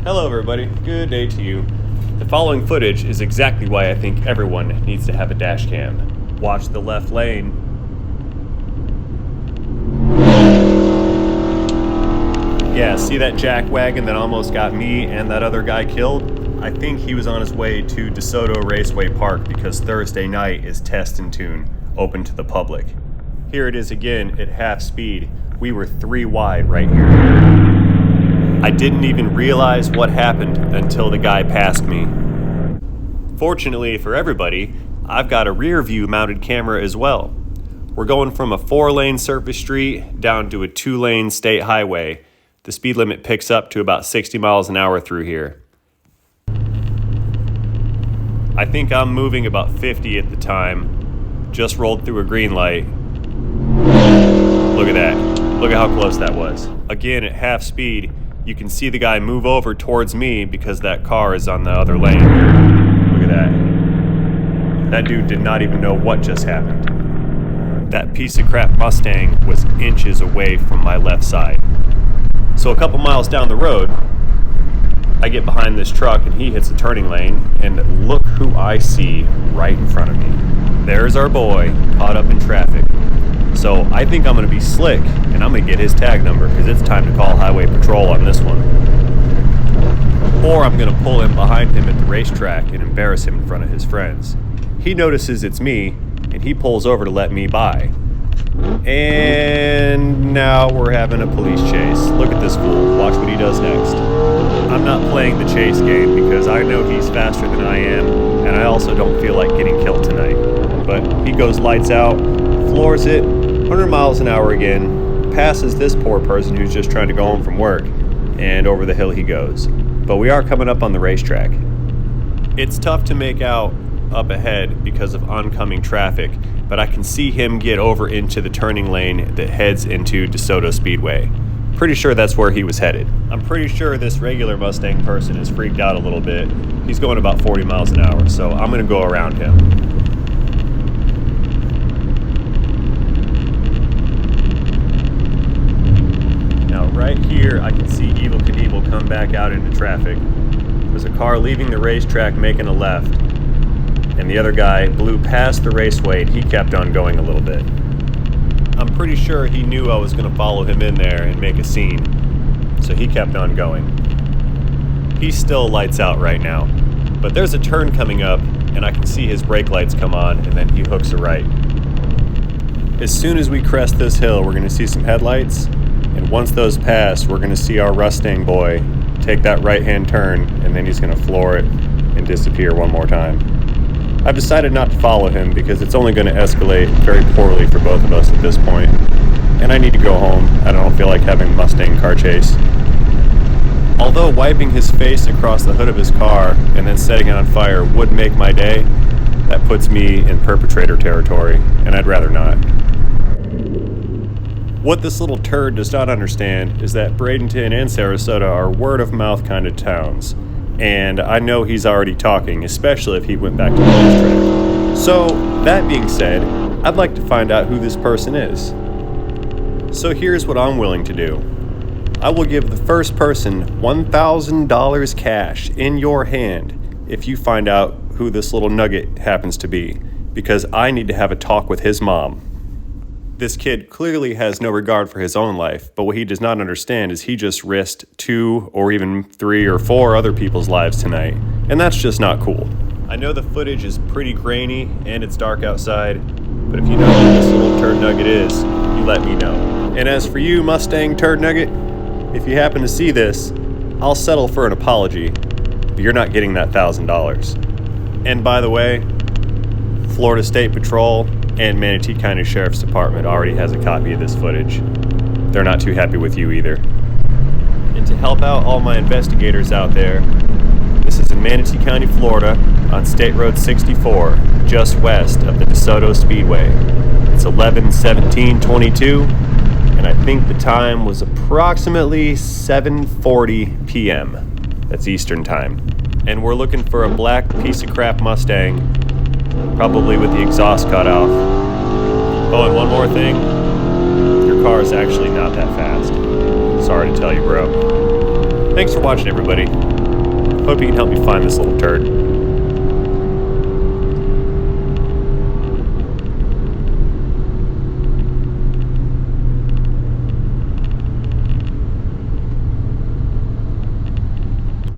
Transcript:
Hello everybody, good day to you. The following footage is exactly why I think everyone needs to have a dash cam. Watch the left lane. Yeah, see that jack wagon that almost got me and that other guy killed? I think he was on his way to DeSoto Raceway Park because Thursday night is Test and Tune, open to the public. Here it is again at half speed. We were 3 wide right here. I didn't even realize what happened until the guy passed me. Fortunately for everybody, I've got a rear view mounted camera as well. We're going from a 4-lane surface street down to a 2-lane state highway. The speed limit picks up to about 60 miles an hour through here. I think I'm moving about 50 at the time. Just rolled through a green light. Look at that. Look at how close that was. Again, at half speed, you can see the guy move over towards me because that car is on the other lane. Look at that. That dude did not even know what just happened. That piece of crap Mustang was inches away from my left side. So a couple miles down the road, I get behind this truck and he hits the turning lane, and look who I see right in front of me. There's our boy, caught up in traffic. So I think I'm going to be slick, and I'm going to get his tag number because it's time to call Highway Patrol on this one. Or I'm going to pull in behind him at the racetrack and embarrass him in front of his friends. He notices it's me, and he pulls over to let me by. And now we're having a police chase. Look at this fool. Watch what he does next. I'm not playing the chase game because I know he's faster than I am, and I also don't feel like getting killed tonight. But he goes lights out, floors it, 100 miles an hour again, passes this poor person who's just trying to go home from work, and over the hill he goes. But we are coming up on the racetrack. It's tough to make out up ahead because of oncoming traffic, but I can see him get over into the turning lane that heads into DeSoto Speedway. Pretty sure that's where he was headed. I'm pretty sure this regular Mustang person is freaked out a little bit. He's going about 40 miles an hour, so I'm gonna go around him. Right here, I can see Evel Knievel come back out into traffic. There's a car leaving the racetrack making a left, and the other guy blew past the raceway and he kept on going a little bit. I'm pretty sure he knew I was going to follow him in there and make a scene, so he kept on going. He still lights out right now, but there's a turn coming up and I can see his brake lights come on, and then he hooks a right. As soon as we crest this hill, we're going to see some headlights. And once those pass, we're going to see our Mustang boy take that right-hand turn, and then he's going to floor it and disappear one more time. I've decided not to follow him because it's only going to escalate very poorly for both of us at this point. And I need to go home. I don't feel like having a Mustang car chase. Although wiping his face across the hood of his car and then setting it on fire would make my day, that puts me in perpetrator territory, and I'd rather not. What this little turd does not understand is that Bradenton and Sarasota are word-of-mouth kind of towns, and I know he's already talking, especially if he went back to the racetrack. So, that being said, I'd like to find out who this person is. So here's what I'm willing to do. I will give the first person $1,000 cash in your hand if you find out who this little nugget happens to be, because I need to have a talk with his mom. This kid clearly has no regard for his own life, but what he does not understand is he just risked 2 or even 3 or 4 other people's lives tonight, and that's just not cool. I know the footage is pretty grainy and it's dark outside, but if you know who this little turd nugget is, you let me know. And as for you, Mustang turd nugget, if you happen to see this, I'll settle for an apology, but you're not getting that $1,000. And by the way, Florida State Patrol and Manatee County Sheriff's Department already has a copy of this footage. They're not too happy with you either. And to help out all my investigators out there, this is in Manatee County, Florida, on State Road 64, just west of the DeSoto Speedway. It's 11/17/22, and I think the time was approximately 7:40 p.m. That's Eastern time. And we're looking for a black piece of crap Mustang, probably with the exhaust cut off. Oh, and one more thing. Your car is actually not that fast. Sorry to tell you, bro. Thanks for watching, everybody. Hope you can help me find this little turd.